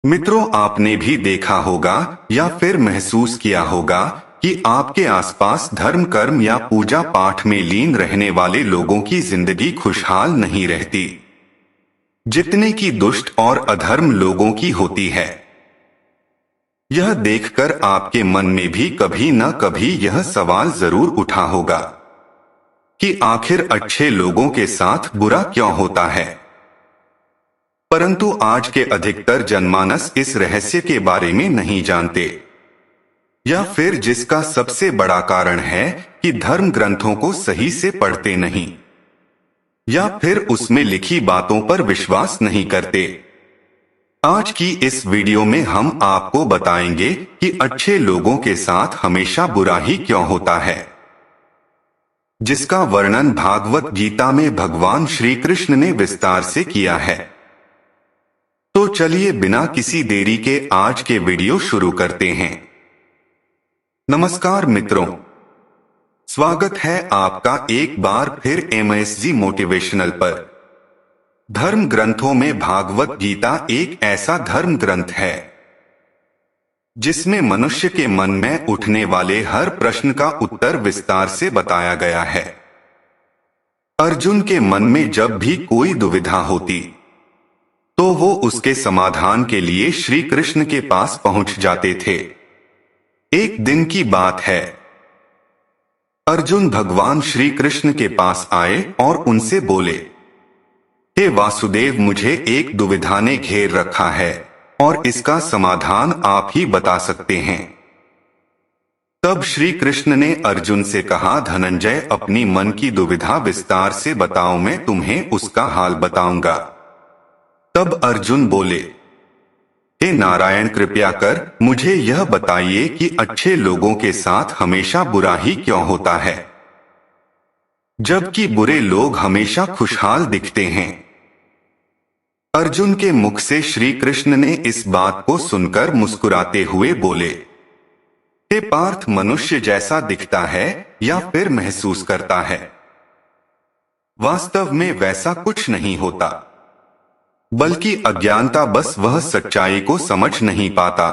मित्रों, आपने भी देखा होगा या फिर महसूस किया होगा कि आपके आसपास धर्म कर्म या पूजा पाठ में लीन रहने वाले लोगों की जिंदगी खुशहाल नहीं रहती, जितने की दुष्ट और अधर्म लोगों की होती है। यह देखकर आपके मन में भी कभी न कभी यह सवाल जरूर उठा होगा कि आखिर अच्छे लोगों के साथ बुरा क्यों होता है। परंतु आज के अधिकतर जनमानस इस रहस्य के बारे में नहीं जानते, या फिर जिसका सबसे बड़ा कारण है कि धर्म ग्रंथों को सही से पढ़ते नहीं, या फिर उसमें लिखी बातों पर विश्वास नहीं करते। आज की इस वीडियो में हम आपको बताएंगे कि अच्छे लोगों के साथ हमेशा बुरा ही क्यों होता है, जिसका वर्णन भागवत गीता में भगवान श्री कृष्ण ने विस्तार से किया है। तो चलिए बिना किसी देरी के आज के वीडियो शुरू करते हैं। नमस्कार मित्रों, स्वागत है आपका एक बार फिर MSG मोटिवेशनल पर। धर्म ग्रंथों में भागवत गीता एक ऐसा धर्म ग्रंथ है जिसमें मनुष्य के मन में उठने वाले हर प्रश्न का उत्तर विस्तार से बताया गया है। अर्जुन के मन में जब भी कोई दुविधा होती तो वो उसके समाधान के लिए श्री कृष्ण के पास पहुंच जाते थे। एक दिन की बात है, अर्जुन भगवान श्री कृष्ण के पास आए और उनसे बोले, हे वासुदेव, मुझे एक दुविधा ने घेर रखा है और इसका समाधान आप ही बता सकते हैं। तब श्री कृष्ण ने अर्जुन से कहा, धनंजय, अपनी मन की दुविधा विस्तार से बताओ, मैं तुम्हें उसका हाल बताऊंगा। तब अर्जुन बोले, हे नारायण, कृपया कर मुझे यह बताइए कि अच्छे लोगों के साथ हमेशा बुरा ही क्यों होता है, जबकि बुरे लोग हमेशा खुशहाल दिखते हैं। अर्जुन के मुख से श्री कृष्ण ने इस बात को सुनकर मुस्कुराते हुए बोले, हे पार्थ, मनुष्य जैसा दिखता है या फिर महसूस करता है, वास्तव में वैसा कुछ नहीं होता, बल्कि अज्ञानता बस वह सच्चाई को समझ नहीं पाता।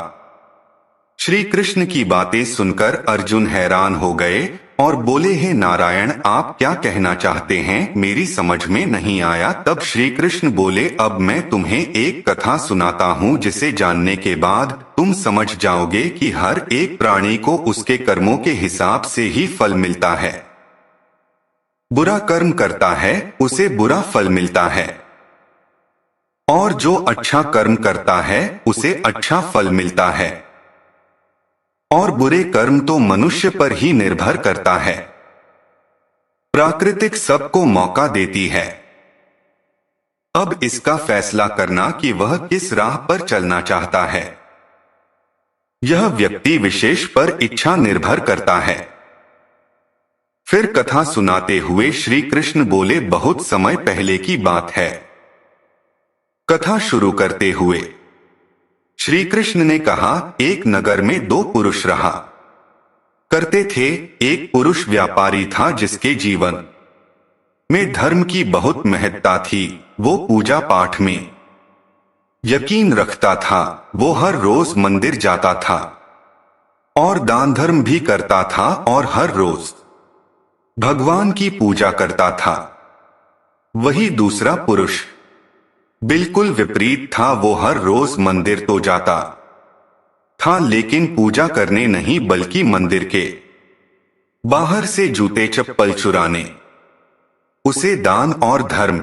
श्री कृष्ण की बातें सुनकर अर्जुन हैरान हो गए और बोले, हे नारायण, आप क्या कहना चाहते हैं, मेरी समझ में नहीं आया। तब श्री कृष्ण बोले, अब मैं तुम्हें एक कथा सुनाता हूँ जिसे जानने के बाद तुम समझ जाओगे कि हर एक प्राणी को उसके कर्मों के हिसाब से ही फल मिलता है। बुरा कर्म करता है उसे बुरा फल मिलता है, और जो अच्छा कर्म करता है उसे अच्छा फल मिलता है, और बुरे कर्म तो मनुष्य पर ही निर्भर करता है। प्राकृतिक सबको मौका देती है, अब इसका फैसला करना कि वह किस राह पर चलना चाहता है, यह व्यक्ति विशेष पर इच्छा निर्भर करता है। फिर कथा सुनाते हुए श्री कृष्ण बोले, बहुत समय पहले की बात है। कथा शुरू करते हुए श्री कृष्ण ने कहा, एक नगर में दो पुरुष रहा करते थे। एक पुरुष व्यापारी था जिसके जीवन में धर्म की बहुत महत्ता थी। वो पूजा पाठ में यकीन रखता था। वो हर रोज मंदिर जाता था और दान धर्म भी करता था और हर रोज भगवान की पूजा करता था। वही दूसरा पुरुष बिल्कुल विपरीत था। वो हर रोज मंदिर तो जाता था, लेकिन पूजा करने नहीं, बल्कि मंदिर के बाहर से जूते चप्पल चुराने। उसे दान और धर्म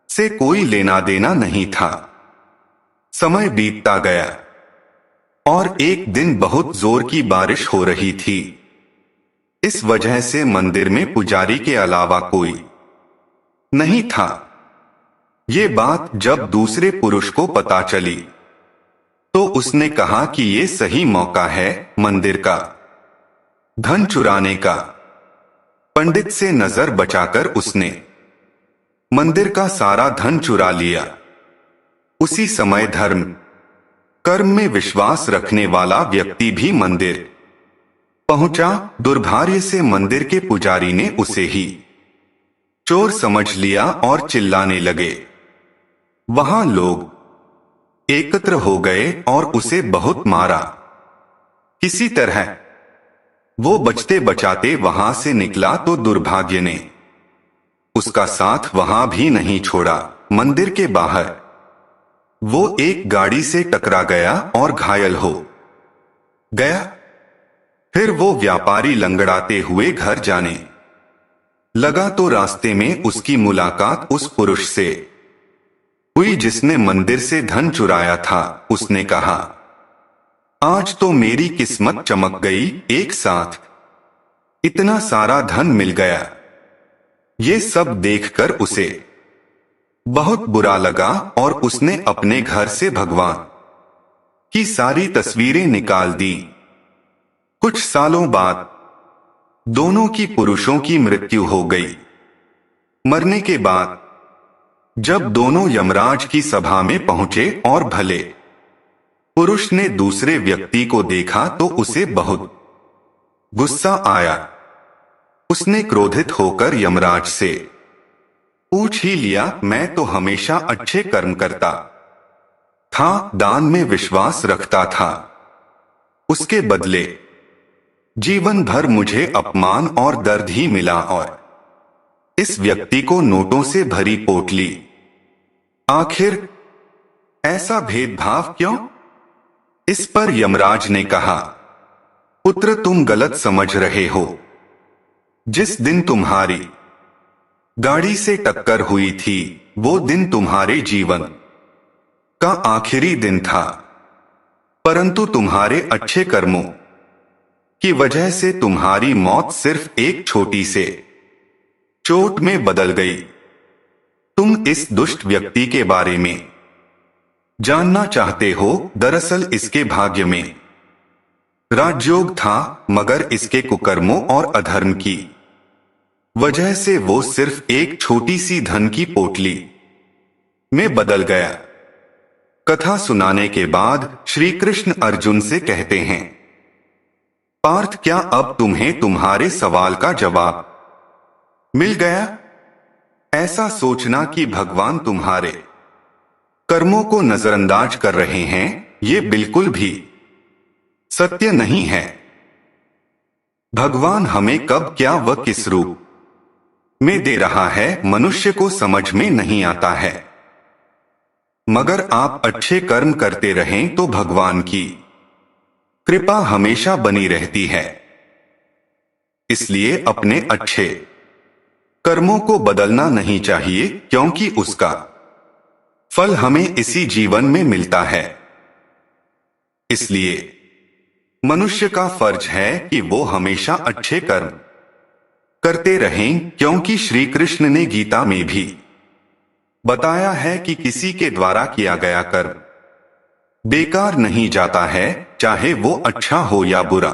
से कोई लेना देना नहीं था। समय बीतता गया और एक दिन बहुत जोर की बारिश हो रही थी। इस वजह से मंदिर में पुजारी के अलावा कोई नहीं था। ये बात जब दूसरे पुरुष को पता चली तो उसने कहा कि ये सही मौका है मंदिर का धन चुराने का। पंडित से नजर बचाकर उसने मंदिर का सारा धन चुरा लिया। उसी समय धर्म कर्म में विश्वास रखने वाला व्यक्ति भी मंदिर पहुंचा। दुर्भाग्य से मंदिर के पुजारी ने उसे ही चोर समझ लिया और चिल्लाने लगे। वहां लोग एकत्र हो गए और उसे बहुत मारा। किसी तरह वो बचते बचाते वहां से निकला तो दुर्भाग्य ने उसका साथ वहां भी नहीं छोड़ा। मंदिर के बाहर वो एक गाड़ी से टकरा गया और घायल हो गया। फिर वो व्यापारी लंगड़ाते हुए घर जाने लगा तो रास्ते में उसकी मुलाकात उस पुरुष से हुई जिसने मंदिर से धन चुराया था। उसने कहा, आज तो मेरी किस्मत चमक गई, एक साथ इतना सारा धन मिल गया। ये सब देखकर उसे बहुत बुरा लगा और उसने अपने घर से भगवान की सारी तस्वीरें निकाल दी। कुछ सालों बाद दोनों की पुरुषों की मृत्यु हो गई। मरने के बाद जब दोनों यमराज की सभा में पहुंचे और भले पुरुष ने दूसरे व्यक्ति को देखा तो उसे बहुत गुस्सा आया। उसने क्रोधित होकर यमराज से पूछ ही लिया, मैं तो हमेशा अच्छे कर्म करता था, दान में विश्वास रखता था, उसके बदले जीवन भर मुझे अपमान और दर्द ही मिला और इस व्यक्ति को नोटों से भरी पोटली। आखिर ऐसा भेदभाव क्यों? इस पर यमराज ने कहा, पुत्र तुम गलत समझ रहे हो। जिस दिन तुम्हारी गाड़ी से टक्कर हुई थी वो दिन तुम्हारे जीवन का आखिरी दिन था, परंतु तुम्हारे अच्छे कर्मों की वजह से तुम्हारी मौत सिर्फ एक छोटी से चोट में बदल गई। तुम इस दुष्ट व्यक्ति के बारे में जानना चाहते हो। दरअसल इसके भाग्य में राजयोग था, मगर इसके कुकर्मों और अधर्म की वजह से वो सिर्फ एक छोटी सी धन की पोटली में बदल गया। कथा सुनाने के बाद श्री कृष्ण अर्जुन से कहते हैं, पार्थ, क्या अब तुम्हें तुम्हारे सवाल का जवाब मिल गया? ऐसा सोचना कि भगवान तुम्हारे कर्मों को नजरअंदाज कर रहे हैं, ये बिल्कुल भी सत्य नहीं है। भगवान हमें कब क्या व किस रूप में दे रहा है मनुष्य को समझ में नहीं आता है, मगर आप अच्छे कर्म करते रहें तो भगवान की कृपा हमेशा बनी रहती है। इसलिए अपने अच्छे कर्मों को बदलना नहीं चाहिए, क्योंकि उसका फल हमें इसी जीवन में मिलता है। इसलिए मनुष्य का फर्ज है कि वो हमेशा अच्छे कर्म करते रहें, क्योंकि श्री कृष्ण ने गीता में भी बताया है कि किसी के द्वारा किया गया कर्म बेकार नहीं जाता है, चाहे वो अच्छा हो या बुरा।